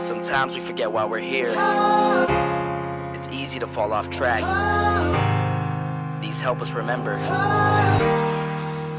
Sometimes we forget why we're here. It's easy to fall off track. These help us remember.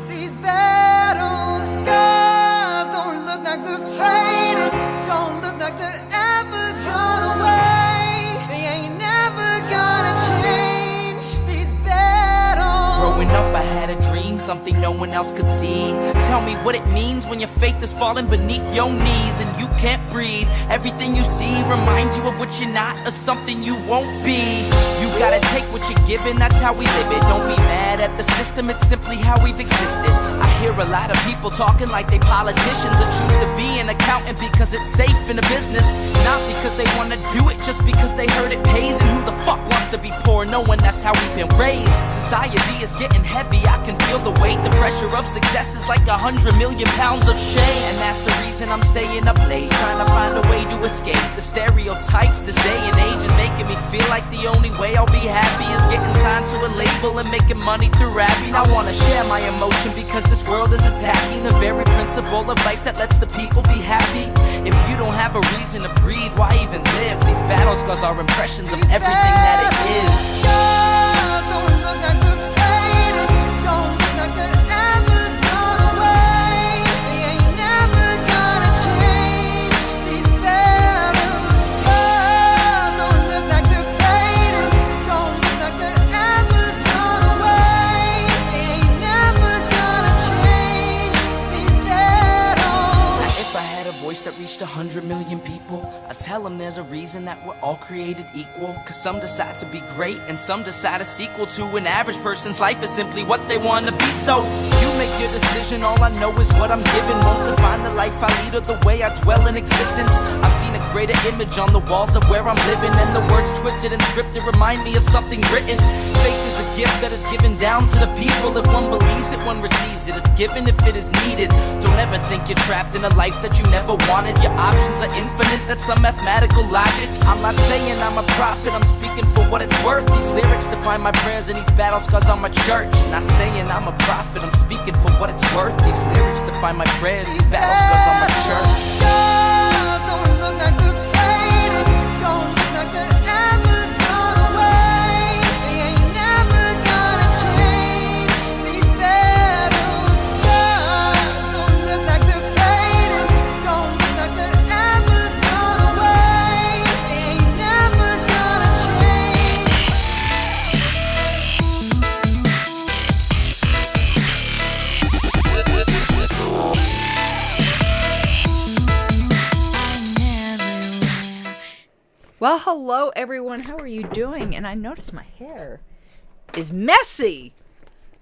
These battle scars don't look like they're faded, don't look like they're ever gone away. They ain't never gonna change. These battles. Growing up I had a dream, something no one else could see. Tell me what it means when your faith is falling beneath your knees and you can't breathe. Everything you see reminds you of what you're not or something you won't be. You gotta take what you're given, that's how we live it. Don't be mad at the system, it's simply how we've existed. I hear a lot of people talking like they politicians or choose to be an accountant because it's safe in a business. Not because they wanna do it, just because they heard it pays. And who the fuck wants to be poor knowing that's how we've been raised? Society is getting heavy, I can feel the weight. The pressure of success is like 100 million pounds of shame. And that's the reason I'm staying up late, trying to find a way to escape the stereotypes this day and age is making me feel like the only way I'll be happy is getting signed to a label and making money through rapping. I wanna share my emotion because this world is attacking the very principle of life that lets the people be happy. If you don't have a reason to breathe, why even live? These battle scars are impressions of everything that it is. Scars don't look like they're faded, don't look like they're ever gone away. They ain't never gonna change. These battle scars don't look like they're faded, don't look like they're ever gone away. They ain't never gonna change. These battles. Now, if I had a voice that reached 100 million people, I'd tell them there's a reason that we're all created equal. Cause some decide to be great and some decide a sequel to an average person's life is simply what they want to be. So you make your decision, all I know is what I'm given. Won't define the life I lead or the way I dwell in existence. I've seen a greater image on the walls of where I'm living, and the words twisted and scripted remind me of something written. Faith is a gift that is given down to the people. If one believes it, one receives it. It's given if it is needed. Don't ever think you're trapped in a life that you never wanted. Your options are infinite, that's some mathematical logic. I'm not saying I'm a prophet, I'm speaking for what it's worth. These lyrics define my prayers and these battle scars on my church. Not saying I'm a prophet, I'm speaking for what it's worth. These lyrics define my prayers, these battle scars on my church. Scars don't look like they're faded, don't look like they're ever gone away. They ain't never gonna change. These battle scars don't look like they're faded, don't look like they're ever gone away. They ain't never gonna change. Well, hello everyone. How are you doing? And I noticed my hair is messy.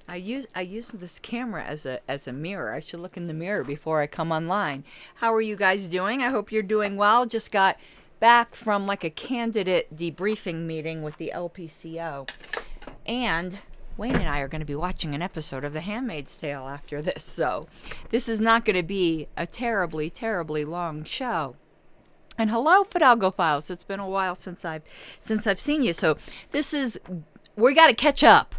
I use this camera as a mirror. I should look in the mirror before I come online. How are you guys doing? I hope you're doing well. Just got back from like a candidate debriefing meeting with the LPCO. And Wayne and I are going to be watching an episode of The Handmaid's Tale after this. So this is not going to be a terribly, terribly long show. And hello, Fidalgo Files. It's been a while since I've seen you. So we got to catch up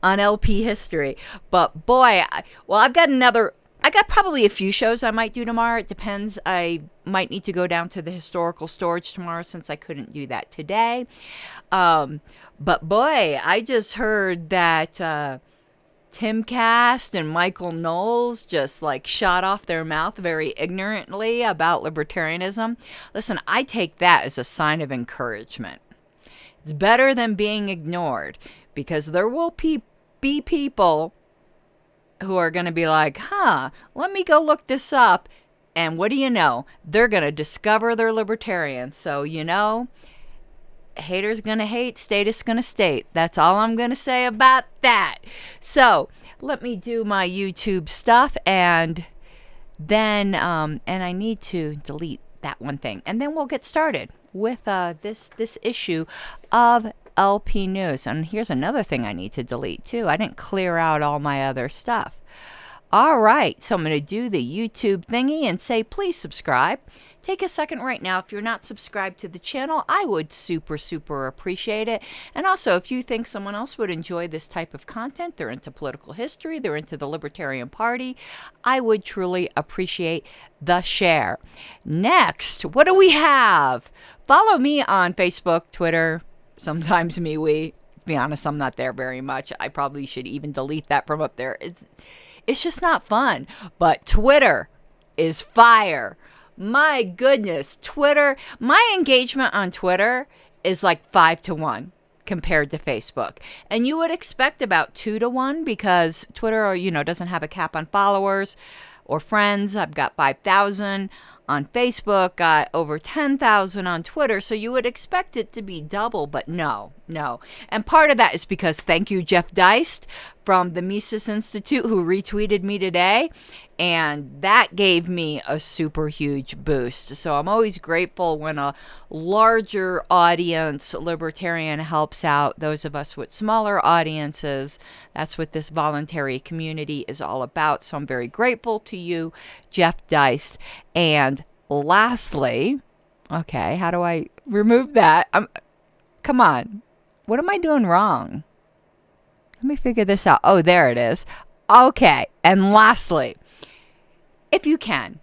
on LP history. But boy, I've got probably a few shows I might do tomorrow. It depends. I might need to go down to the historical storage tomorrow since I couldn't do that today. But boy, I just heard that Tim Cast and Michael Knowles just like shot off their mouth very ignorantly about libertarianism. Listen, I take that as a sign of encouragement. It's better than being ignored, because there will be people who are going to be like, let me go look this up. And what do you know? They're going to discover they're libertarian. So, haters gonna hate, statist gonna state. That's all I'm gonna say about that. So let me do my YouTube stuff, and then and I need to delete that one thing, and then we'll get started with this issue of LP News. And here's another thing I need to delete too. I didn't clear out all my other stuff. All right, so I'm going to do the YouTube thingy and say please subscribe. Take a second right now. If you're not subscribed to the channel, I would super appreciate it. And also, if you think someone else would enjoy this type of content, they're into political history, they're into the Libertarian Party, I would truly appreciate the share. Next, what do we have? Follow me on Facebook, Twitter, sometimes MeWe. To be honest, I'm not there very much. I probably should even delete that from up there. It's just not fun. But Twitter is fire. My goodness, Twitter, my engagement on Twitter is like 5 to 1 compared to Facebook. And you would expect about 2 to 1 because Twitter, doesn't have a cap on followers or friends. I've got 5,000 on Facebook, got over 10,000 on Twitter. So you would expect it to be double, but no. And part of that is because thank you, Jeff Deist from the Mises Institute, who retweeted me today. And that gave me a super huge boost. So I'm always grateful when a larger audience libertarian helps out those of us with smaller audiences. That's what this voluntary community is all about. So I'm very grateful to you, Jeff Deist. And lastly, okay, how do I remove that? Come on. What am I doing wrong? Let me figure this out. Oh, there it is. Okay. And lastly, if you can,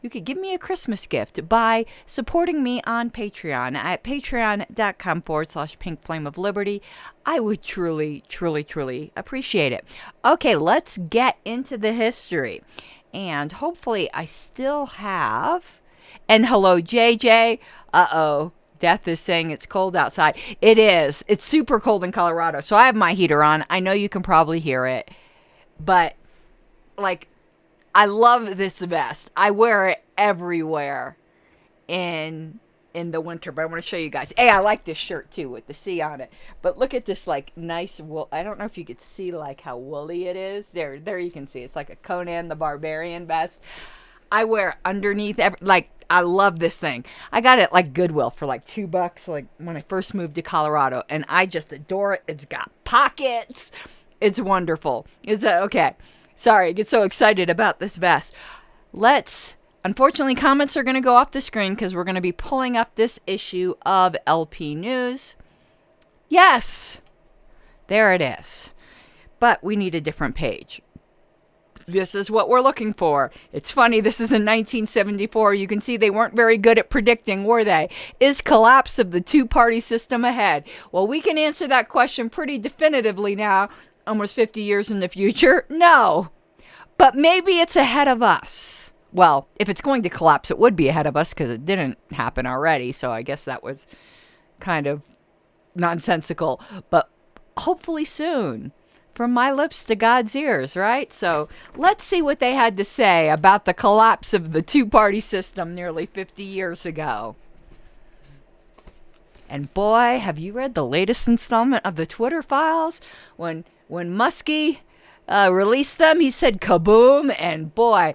you could give me a Christmas gift by supporting me on Patreon at patreon.com/Pink Flame of Liberty. I would truly appreciate it. Okay, let's get into the history. And hopefully I still have... And hello, JJ. Uh-oh. Death is saying it's cold outside. It is. It's super cold in Colorado. So I have my heater on. I know you can probably hear it. But, I love this vest. I wear it everywhere in the winter. But I want to show you guys. Hey, I like this shirt, too, with the C on it. But look at this, nice wool. I don't know if you could see, how woolly it is. There you can see. It's like a Conan the Barbarian vest. I wear underneath, I love this thing. I got it Goodwill for $2, when I first moved to Colorado, and I just adore it. It's got pockets. It's wonderful. Okay. Sorry, I get so excited about this vest. Unfortunately, comments are going to go off the screen because we're going to be pulling up this issue of LP News. Yes, there it is. But we need a different page. This is what we're looking for. It's funny, this is in 1974. You can see they weren't very good at predicting, were they? Is collapse of the two-party system ahead? Well, we can answer that question pretty definitively now, almost 50 years in the future. No. But maybe it's ahead of us. Well, if it's going to collapse, it would be ahead of us because it didn't happen already. So I guess that was kind of nonsensical. But hopefully soon. From my lips to God's ears, right? So let's see what they had to say about the collapse of the two-party system nearly 50 years ago. And boy, have you read the latest installment of the Twitter files? When Muskie released them, he said kaboom, and boy.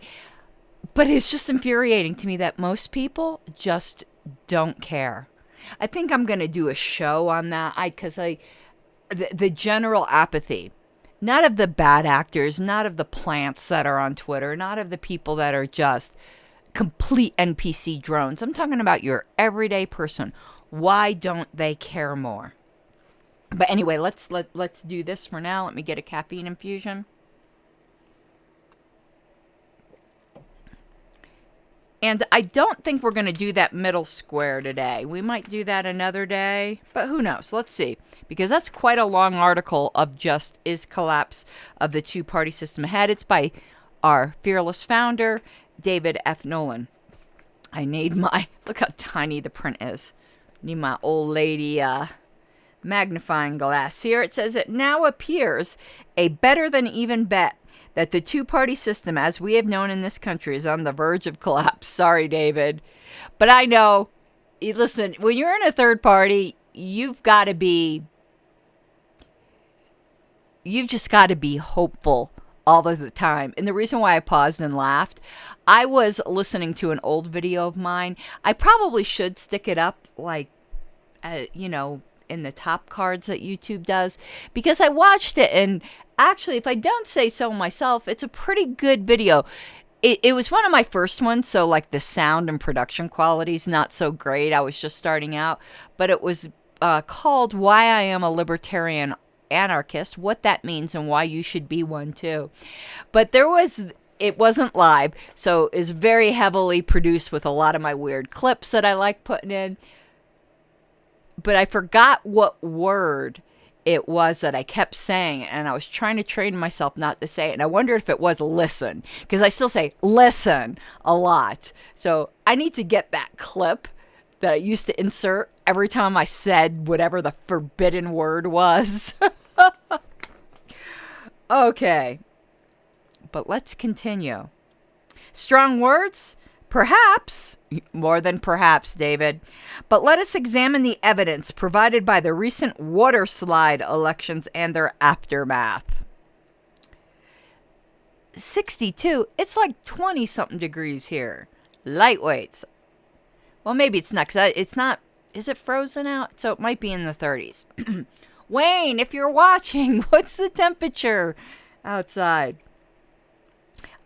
But it's just infuriating to me that most people just don't care. I think I'm going to do a show on that, because the general apathy. Not of the bad actors, not of the plants that are on Twitter, not of the people that are just complete NPC drones. I'm talking about your everyday person. Why don't they care more? But anyway, let's do this for now. Let me get a caffeine infusion. And I don't think we're going to do that middle square today. We might do that another day, but who knows? Let's see. Because that's quite a long article of just is collapse of the two-party system ahead. It's by our fearless founder, David F. Nolan. I need my, look how tiny the print is. Need my old lady magnifying glass here. It says it now appears a better than even bet that the two-party system, as we have known in this country, is on the verge of collapse. Sorry, David. But I know, listen, when you're in a third party, you've just got to be hopeful all of the time. And the reason why I paused and laughed, I was listening to an old video of mine. I probably should stick it up, in in the top cards that YouTube does, because I watched it, and actually, if I don't say so myself, it's a pretty good video. It was one of my first ones, so like the sound and production quality is not so great. I was just starting out, but it was called Why I Am a Libertarian Anarchist, what that means, and why you should be one too. But it wasn't live, so it's very heavily produced with a lot of my weird clips that I like putting in. But I forgot what word it was that I kept saying, and I was trying to train myself not to say it, and I wondered if it was listen, because I still say listen a lot. So I need to get that clip that I used to insert every time I said whatever the forbidden word was. Okay, but let's continue. Strong words? Perhaps, more than perhaps, David. But let us examine the evidence provided by the recent water slide elections and their aftermath. 62, it's like 20-something degrees here. Lightweights. Well, maybe it's not, 'cause it's not, is it frozen out? So it might be in the 30s. Wayne, if you're watching, what's the temperature outside?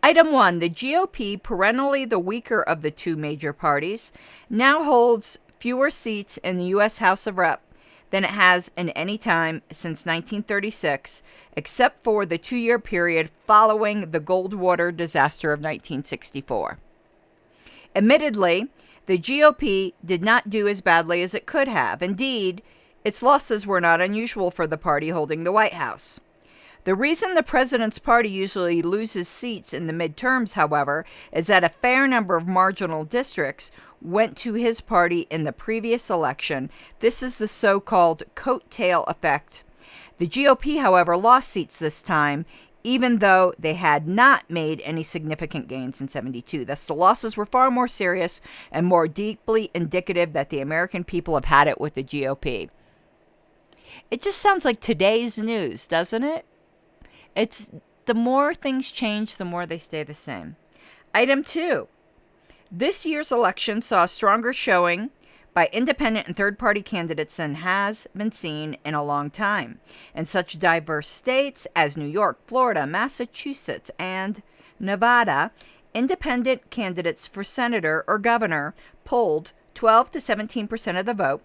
Item 1, the GOP, perennially the weaker of the two major parties, now holds fewer seats in the U.S. House of Rep than it has in any time since 1936, except for the 2-year period following the Goldwater disaster of 1964. Admittedly, the GOP did not do as badly as it could have. Indeed, its losses were not unusual for the party holding the White House. The reason the president's party usually loses seats in the midterms, however, is that a fair number of marginal districts went to his party in the previous election. This is the so-called coattail effect. The GOP, however, lost seats this time, even though they had not made any significant gains in 72. Thus, the losses were far more serious and more deeply indicative that the American people have had it with the GOP. It just sounds like today's news, doesn't it? It's the more things change, the more they stay the same. Item 2. This year's election saw a stronger showing by independent and third-party candidates than has been seen in a long time. In such diverse states as New York, Florida, Massachusetts, and Nevada, independent candidates for senator or governor polled 12 to 17% of the vote.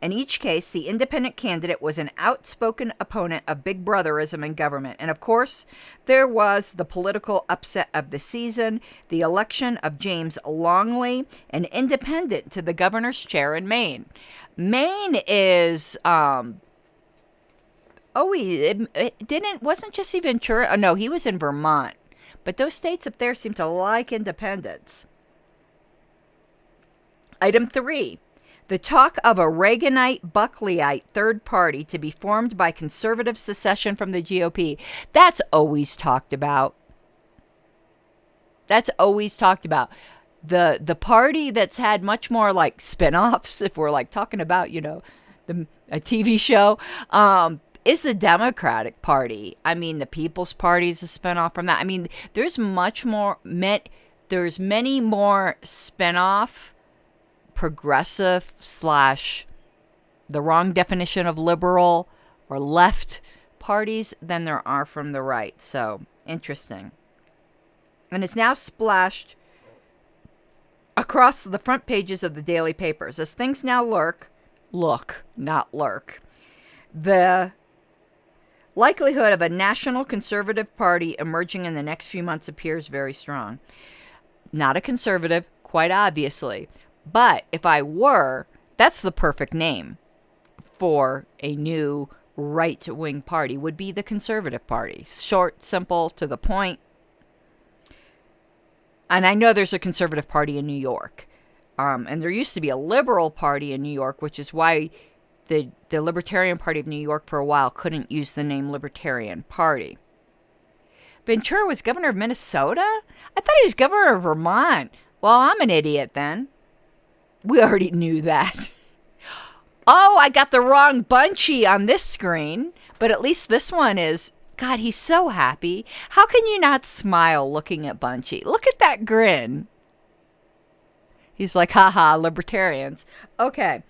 In each case, the independent candidate was an outspoken opponent of Big Brotherism in government. And of course, there was the political upset of the season, the election of James Longley, an independent, to the governor's chair in Maine. Maine is, wasn't Jesse Ventura? Oh, no, he was in Vermont. But those states up there seem to like independence. Item 3. The talk of a Reaganite, Buckleyite third party to be formed by conservative secession from the GOP. That's always talked about. That's always talked about. The party that's had much more like spinoffs, if we're like talking about, you know, a TV show, is the Democratic Party. I mean, the People's Party is a spinoff from that. I mean, there's much more, there's many more spinoff progressive / the wrong definition of liberal or left parties than there are from the right. So, interesting. And it's now splashed across the front pages of the daily papers. As things now look, not lurk, the likelihood of a national conservative party emerging in the next few months appears very strong. Not a conservative, quite obviously. But if I were, that's the perfect name for a new right-wing party, would be the Conservative Party. Short, simple, to the point. And I know there's a Conservative Party in New York. And there used to be a Liberal Party in New York, which is why the Libertarian Party of New York for a while couldn't use the name Libertarian Party. Ventura was governor of Minnesota? I thought he was governor of Vermont. Well, I'm an idiot then. We already knew that. Oh, I got the wrong Bunchy on this screen. But at least this one is, God, he's so happy. How can you not smile looking at Bunchy? Look at that grin. He's like, haha, libertarians. Okay.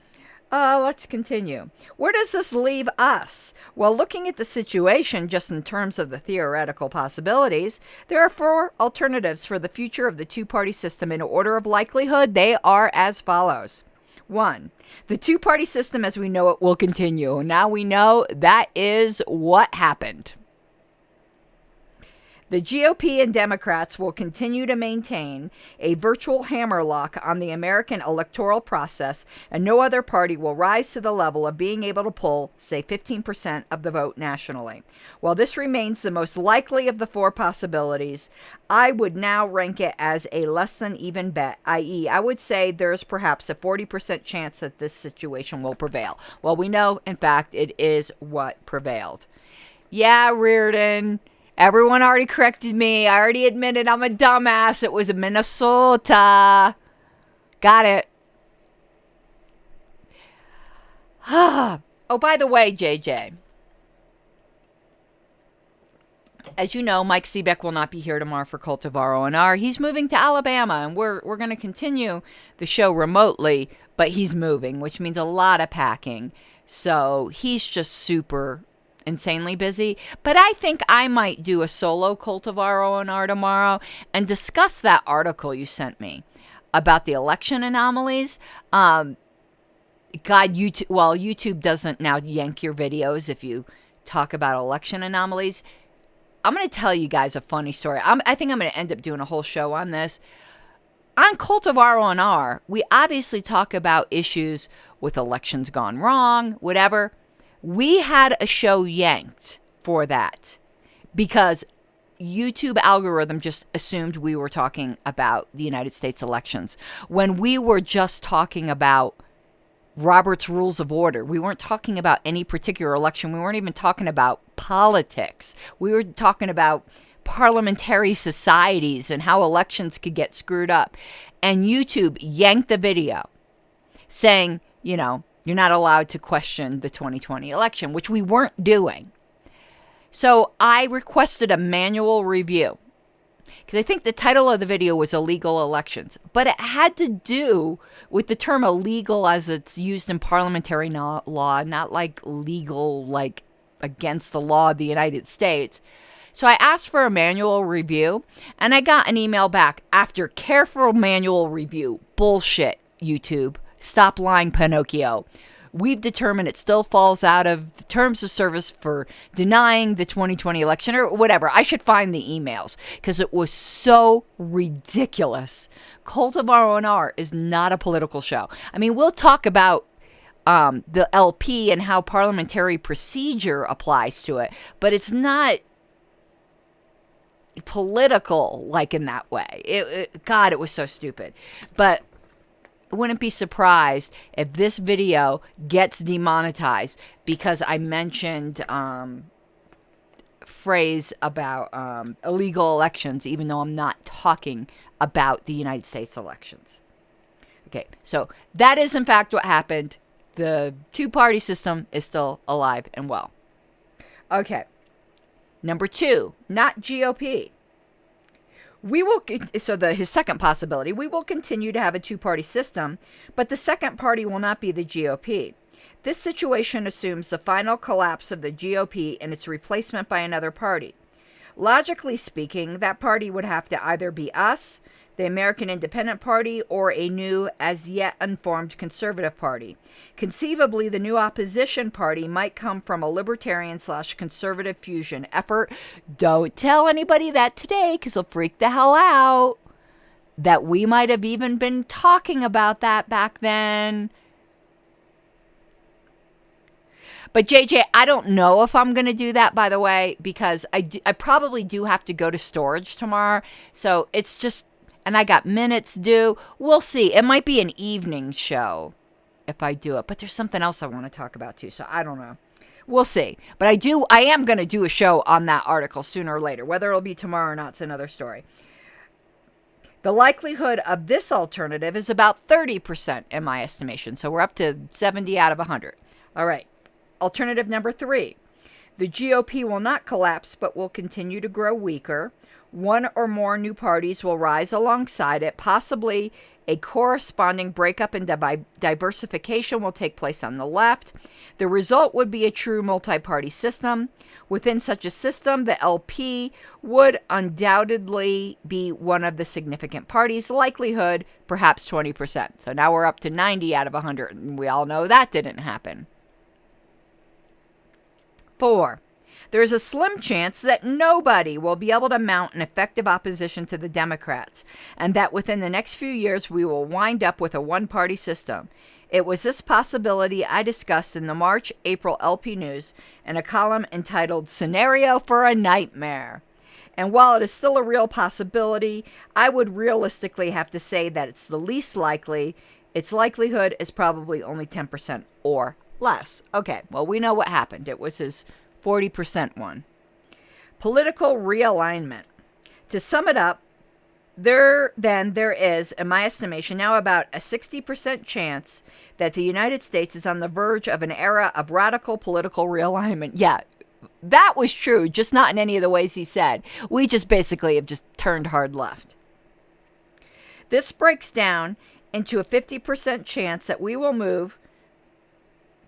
Let's continue. Where does this leave us? Well, looking at the situation just in terms of the theoretical possibilities, there are 4 alternatives for the future of the two-party system in order of likelihood. They are as follows. 1. The two-party system as we know it will continue. Now we know that is what happened. The GOP and Democrats will continue to maintain a virtual hammerlock on the American electoral process, and no other party will rise to the level of being able to pull, say, 15% of the vote nationally. While this remains the most likely of the 4 possibilities, I would now rank it as a less than even bet, i.e., I would say there's perhaps a 40% chance that this situation will prevail. Well, we know, in fact, it is what prevailed. Yeah, Reardon. Everyone already corrected me. I already admitted I'm a dumbass. It was Minnesota. Got it. Oh, by the way, JJ. As you know, Mike Seebeck will not be here tomorrow for Cultivar O&R. He's moving to Alabama, and we're going to continue the show remotely, but he's moving, which means a lot of packing. So he's just super insanely busy, but I think I might do a solo Cultivar O&R tomorrow and discuss that article you sent me about the election anomalies. God, YouTube doesn't now yank your videos if you talk about election anomalies. I'm going to tell you guys a funny story. I think I'm going to end up doing a whole show on this. On Cultivar O&R, we obviously talk about issues with elections gone wrong, whatever. We had a show yanked for that because YouTube algorithm just assumed we were talking about the United States elections when we were just talking about Robert's Rules of Order. We weren't talking about any particular election. We weren't even talking about politics. We were talking about parliamentary societies and how elections could get screwed up. And YouTube yanked the video saying, you know, you're not allowed to question the 2020 election, which we weren't doing. So I requested a manual review because I think the title of the video was Illegal Elections, but it had to do with the term illegal as it's used in parliamentary law, not like legal, like against the law of the United States. So I asked for a manual review, and I got an email back after careful manual review. Bullshit, YouTube. Stop lying, Pinocchio. We've determined it still falls out of the terms of service for denying the 2020 election or whatever. I should find the emails because it was so ridiculous. Cultivar O&R is not a political show. I mean, we'll talk about the LP and how parliamentary procedure applies to it, but it's not political like in that way. God, it was so stupid. But wouldn't be surprised if this video gets demonetized because I mentioned phrase about illegal elections, even though I'm not talking about the United States elections. Okay, so that is in fact what happened. The two-party system is still alive and well. Okay, number 2, not GOP. His second possibility, we will continue to have a two-party system, but the second party will not be the GOP. This situation assumes the final collapse of the GOP and its replacement by another party. Logically speaking, that party would have to either be us, the American Independent Party, or a new, as yet unformed Conservative Party. Conceivably, the new opposition party might come from a Libertarian/Conservative fusion effort. Don't tell anybody that today, because they'll freak the hell out. That we might have even been talking about that back then. But JJ, I don't know if I'm going to do that, by the way, because I probably do have to go to storage tomorrow. So it's just... And I got minutes due. We'll see. It might be an evening show if I do it. But there's something else I want to talk about too. So I don't know. We'll see. But I am going to do a show on that article sooner or later. Whether it'll be tomorrow or not is another story. The likelihood of this alternative is about 30% in my estimation. So we're up to 70 out of 100. All right. Alternative number 3. The GOP will not collapse, but will continue to grow weaker. One or more new parties will rise alongside it, possibly A corresponding breakup and diversification will take place on the left. The result would be a true multi-party system. Within such a system, the LP would undoubtedly be one of the significant parties, likelihood perhaps 20%. So now we're up to 90 out of 100, and we all know that didn't happen. 4. There is a slim chance that nobody will be able to mount an effective opposition to the Democrats, and that within the next few years we will wind up with a one-party system. It was this possibility I discussed in the March-April LP News in a column entitled Scenario for a Nightmare. And while it is still a real possibility, I would realistically have to say that it's the least likely. Its likelihood is probably only 10% or less. Okay, well, we know what happened. It was his 40% one. Political realignment. To sum it up, there is, in my estimation, now about a 60% chance that the United States is on the verge of an era of radical political realignment. Yeah, that was true, just not in any of the ways he said. We just basically have just turned hard left. This breaks down into a 50% chance that we will move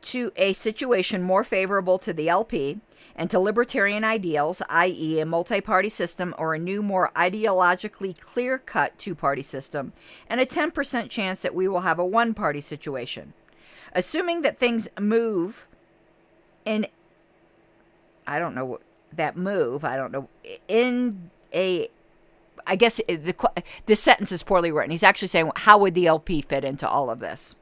to a situation more favorable to the LP and to libertarian ideals, i.e. a multi-party system or a new, more ideologically clear-cut two-party system, and a 10% chance that we will have a one-party situation. Assuming that things move in, I guess this sentence is poorly written. He's actually saying, how would the LP fit into all of this?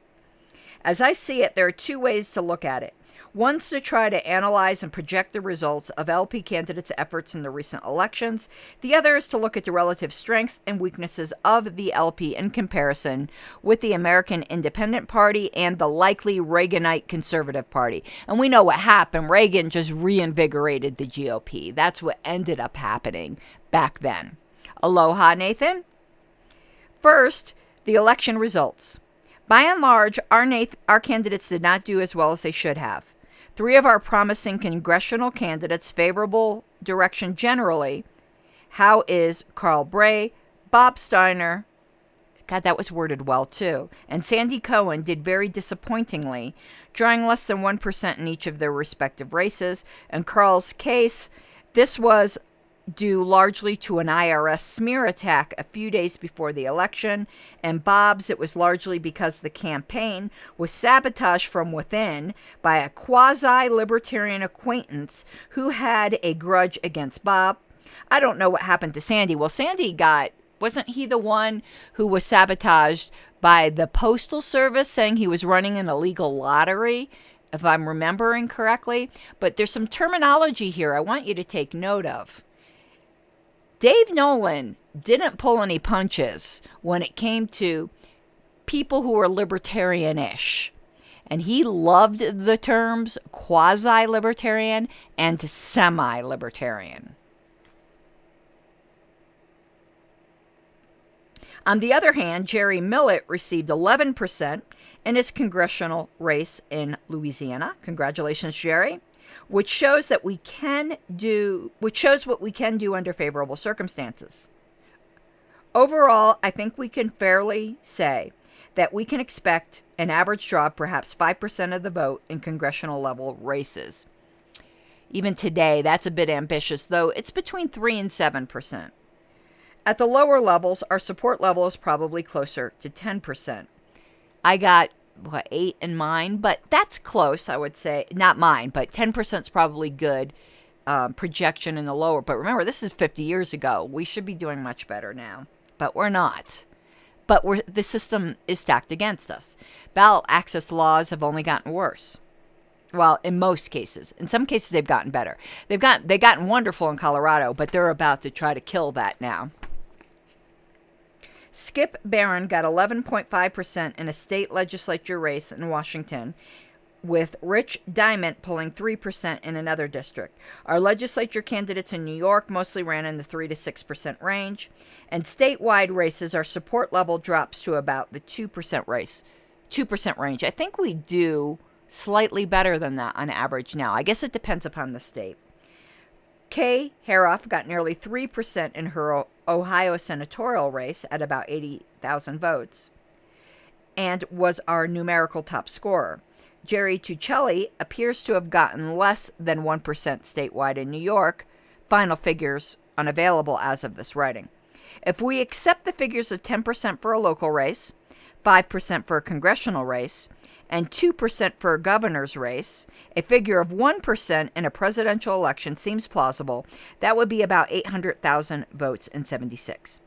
As I see it, there are two ways to look at it. One's to try to analyze and project the results of LP candidates' efforts in the recent elections. The other is to look at the relative strengths and weaknesses of the LP in comparison with the American Independent Party and the likely Reaganite Conservative Party. And we know what happened. Reagan just reinvigorated the GOP. That's what ended up happening back then. Aloha, Nathan. First, the election results. By and large, our candidates did not do as well as they should have. 3 of our promising congressional candidates favorable direction generally. How is Carl Bray, Bob Steiner, God, that was worded well too, and Sandy Cohen did very disappointingly, drawing less than 1% in each of their respective races. In Carl's case, this was due largely to an IRS smear attack a few days before the election, and Bob's, it was largely because the campaign was sabotaged from within by a quasi-libertarian acquaintance who had a grudge against Bob. I don't know what happened to Sandy. Well, Sandy wasn't he the one who was sabotaged by the Postal Service saying he was running an illegal lottery, if I'm remembering correctly? But there's some terminology here I want you to take note of. Dave Nolan didn't pull any punches when it came to people who were libertarian-ish. And he loved the terms quasi-libertarian and semi-libertarian. On the other hand, Jerry Millett received 11% in his congressional race in Louisiana. Congratulations, Jerry. Which shows what we can do under favorable circumstances. Overall, I think we can fairly say that we can expect an average draw of perhaps 5% of the vote in congressional level races. Even today, that's a bit ambitious, though it's between 3 and 7%. At the lower levels, our support level is probably closer to 10%. I got 8 in mine, but that's close, I would say. Not mine, but 10% is probably good projection in the lower. But remember, this is 50 years ago. We should be doing much better now, but we're not. But the system is stacked against us. Ballot access laws have only gotten worse. Well, in most cases. In some cases, they've gotten better. They've gotten wonderful in Colorado, but they're about to try to kill that now. Skip Barron got 11.5% in a state legislature race in Washington, with Rich Diamond pulling 3% in another district. Our legislature candidates in New York mostly ran in the 3 to 6% range, and statewide races, our support level drops to about the 2% range. I think we do slightly better than that on average now. I guess it depends upon the state. Kay Haroff got nearly 3% in her Ohio senatorial race at about 80,000 votes. and was our numerical top scorer. Jerry Tuccelli appears to have gotten less than 1% statewide in New York, final figures unavailable as of this writing. If we accept the figures of 10% for a local race, 5% for a congressional race, and 2% for a governor's race, a figure of 1% in a presidential election seems plausible. That would be about 800,000 votes in 76.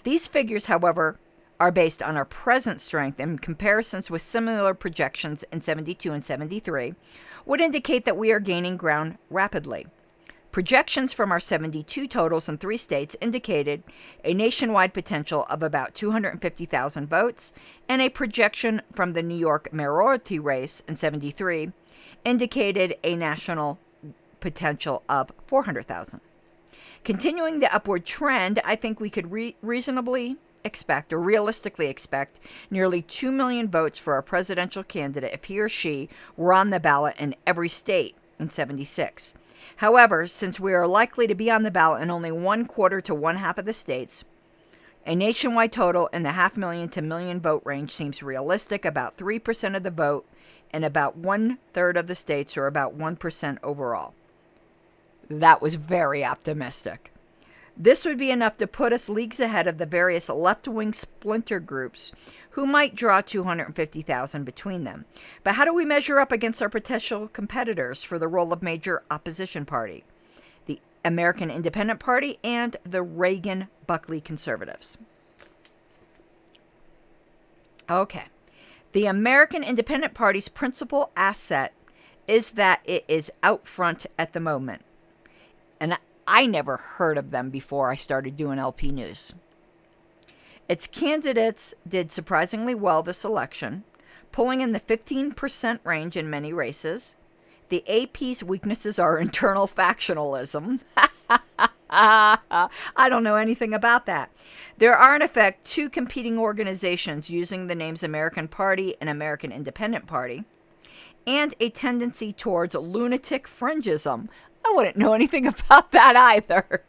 These figures, however, are based on our present strength, and comparisons with similar projections in 72 and 73 would indicate that we are gaining ground rapidly. Projections from our 72 totals in 3 states indicated a nationwide potential of about 250,000 votes, and a projection from the New York mayoralty race in 73 indicated a national potential of 400,000. Continuing the upward trend, I think we could reasonably expect, or realistically expect, nearly 2 million votes for a presidential candidate if he or she were on the ballot in every state in 76. However, since we are likely to be on the ballot in only 1/4 to 1/2 of the states, a nationwide total in the 500,000 to million vote range seems realistic, about 3% of the vote in about 1/3 of the states, or about 1% overall. That was very optimistic. This would be enough to put us leagues ahead of the various left-wing splinter groups who might draw 250,000 between them. But how do we measure up against our potential competitors for the role of major opposition party, the American Independent Party and the Reagan-Buckley Conservatives? Okay. The American Independent Party's principal asset is that it is out front at the moment. And I never heard of them before I started doing LP News. Its candidates did surprisingly well this election, pulling in the 15% range in many races. The AP's weaknesses are internal factionalism. I don't know anything about that. There are, in effect, 2 competing organizations using the names American Party and American Independent Party, and a tendency towards lunatic fringism. I wouldn't know anything about that either.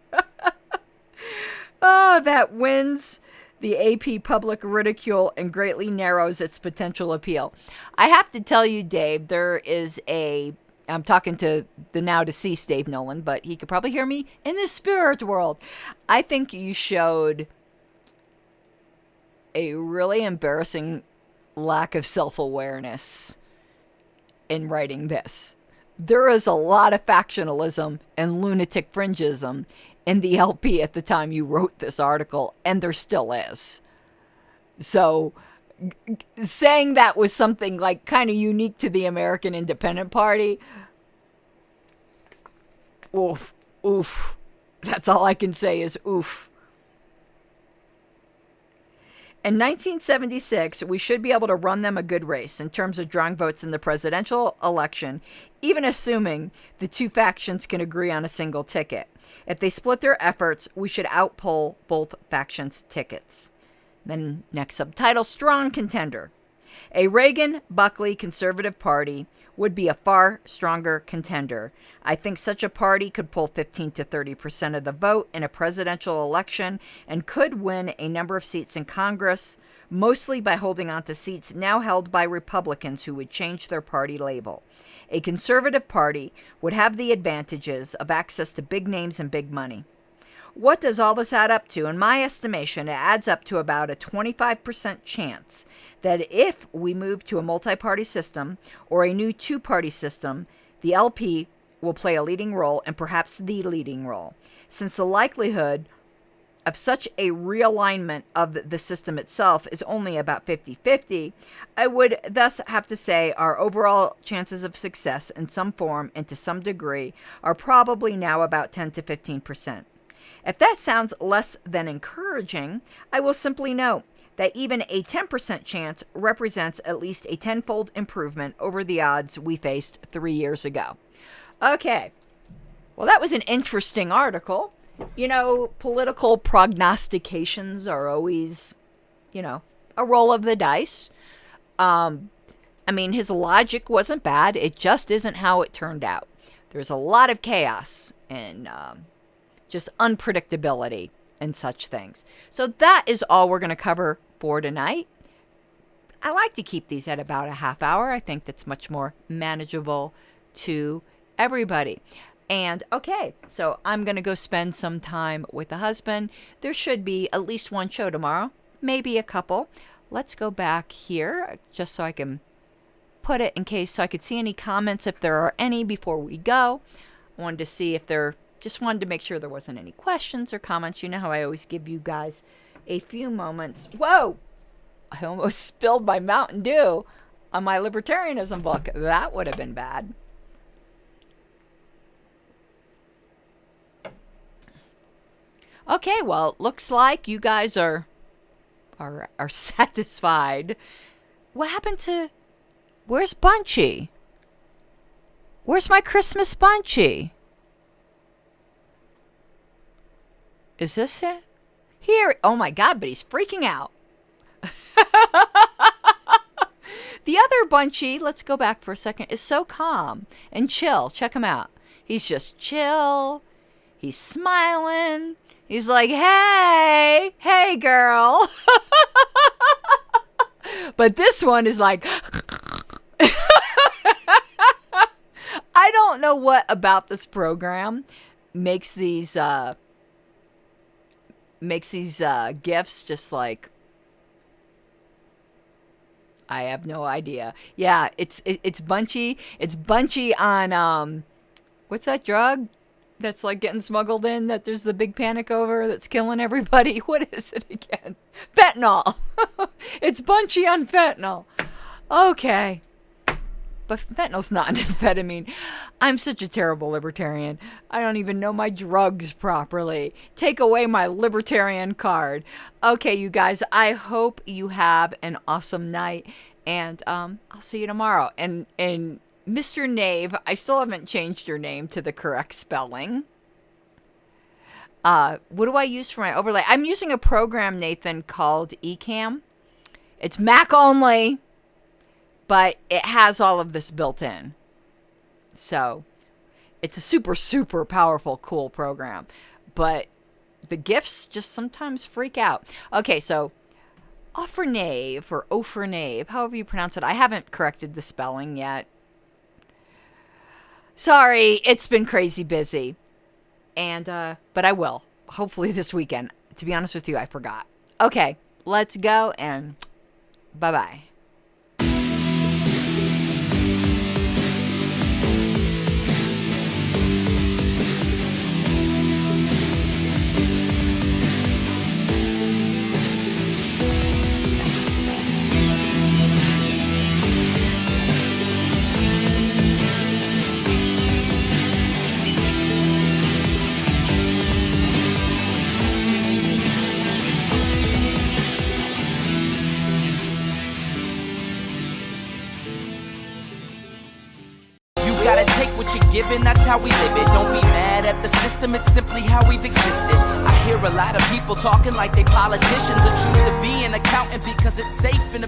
That wins the AP public ridicule and greatly narrows its potential appeal. I have to tell you, Dave, I'm talking to the now deceased Dave Nolan, but he could probably hear me in the spirit world. I think you showed a really embarrassing lack of self-awareness in writing this. There is a lot of factionalism and lunatic fringism in the LP at the time you wrote this article, and there still is. So saying that was something like kind of unique to the American Independent Party, oof. That's all I can say is oof. In 1976, we should be able to run them a good race in terms of drawing votes in the presidential election, even assuming the 2 factions can agree on a single ticket. If they split their efforts, we should outpoll both factions' tickets. Then next subtitle, strong contender. A Reagan-Buckley Conservative Party would be a far stronger contender. I think such a party could pull 15 to 30% of the vote in a presidential election and could win a number of seats in Congress, mostly by holding on to seats now held by Republicans who would change their party label. A conservative party would have the advantages of access to big names and big money. What does all this add up to? In my estimation, it adds up to about a 25% chance that if we move to a multi-party system or a new 2-party system, the LP will play a leading role, and perhaps the leading role. Since the likelihood of such a realignment of the system itself is only about 50-50, I would thus have to say our overall chances of success in some form and to some degree are probably now about 10 to 15%. If that sounds less than encouraging, I will simply note that even a 10% chance represents at least a 10-fold improvement over the odds we faced 3 years ago. Okay, well, that was an interesting article. You know, political prognostications are always, a roll of the dice. I mean, his logic wasn't bad. It just isn't how it turned out. There's a lot of chaos and just unpredictability and such things. So that is all we're going to cover for tonight. I like to keep these at about a half hour. I think that's much more manageable to everybody. And okay, so I'm going to go spend some time with the husband. There should be at least one show tomorrow, maybe a couple. Let's go back here just so I can put it in case so I could see any comments if there are any before we go. I wanted to see if there, just wanted to make sure there wasn't any questions or comments. You know how I always give you guys a few moments. Whoa! I almost spilled my Mountain Dew on my libertarianism book. That would have been bad. Okay, well, looks like you guys are satisfied. What happened to... Where's Bunchy? Where's my Christmas Bunchy? Is this it? Here. Oh my God, but he's freaking out. The other Bunchy, let's go back for a second, is so calm and chill. Check him out. He's just chill. He's smiling. He's like, hey, hey, girl. But this one is like... I don't know what about this program makes these gifts just like... I have no idea. Yeah, it's Bunchy. It's Bunchy on what's that drug that's like getting smuggled in that there's the big panic over that's killing everybody? What is it again? Fentanyl. It's Bunchy on fentanyl. Okay. But fentanyl's not an amphetamine. I'm such a terrible libertarian. I don't even know my drugs properly. Take away my libertarian card. Okay, you guys, I hope you have an awesome night. And I'll see you tomorrow. And Mr. Nave, I still haven't changed your name to the correct spelling. What do I use for my overlay? I'm using a program, Nathan, called Ecamm. It's Mac only. But it has all of this built in. So, it's a super, super powerful, cool program. But the GIFs just sometimes freak out. Okay, so, Offernave, or Offernave, however you pronounce it. I haven't corrected the spelling yet. Sorry, it's been crazy busy. And, but I will. Hopefully this weekend. To be honest with you, I forgot. Okay, let's go and bye-bye. Given, that's how we live it. Don't be mad at the system, it's simply how we've existed. I hear a lot of people talking like they politicians and choose to be an accountant because it's safe in a